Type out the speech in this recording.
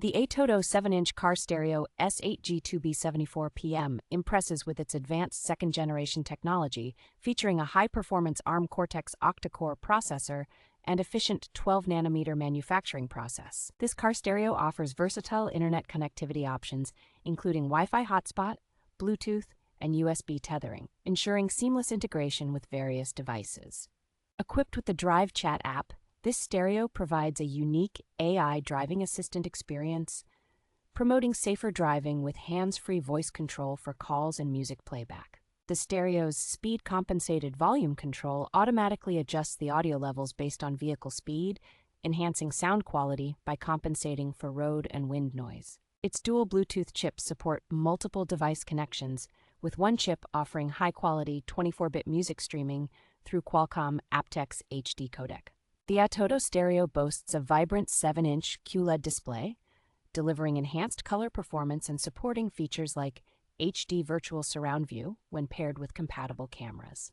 The ATOTO 7-inch Car Stereo S8G2B74PM impresses with its advanced second-generation technology, featuring a high-performance ARM Cortex Octa-Core processor and efficient 12-nanometer manufacturing process. This car stereo offers versatile internet connectivity options, including Wi-Fi hotspot, Bluetooth, and USB tethering, ensuring seamless integration with various devices. Equipped with the DriveChat app, this stereo provides a unique AI driving assistant experience, promoting safer driving with hands-free voice control for calls and music playback. The stereo's Speed Compensated Volume Control automatically adjusts the audio levels based on vehicle speed, enhancing sound quality by compensating for road and wind noise. Its dual Bluetooth chips support multiple device connections, with one chip offering high-quality 24-bit music streaming through Qualcomm aptX HD codec. The ATOTO stereo boasts a vibrant 7-inch QLED display, delivering enhanced color performance and supporting features like HD virtual surround view when paired with compatible cameras.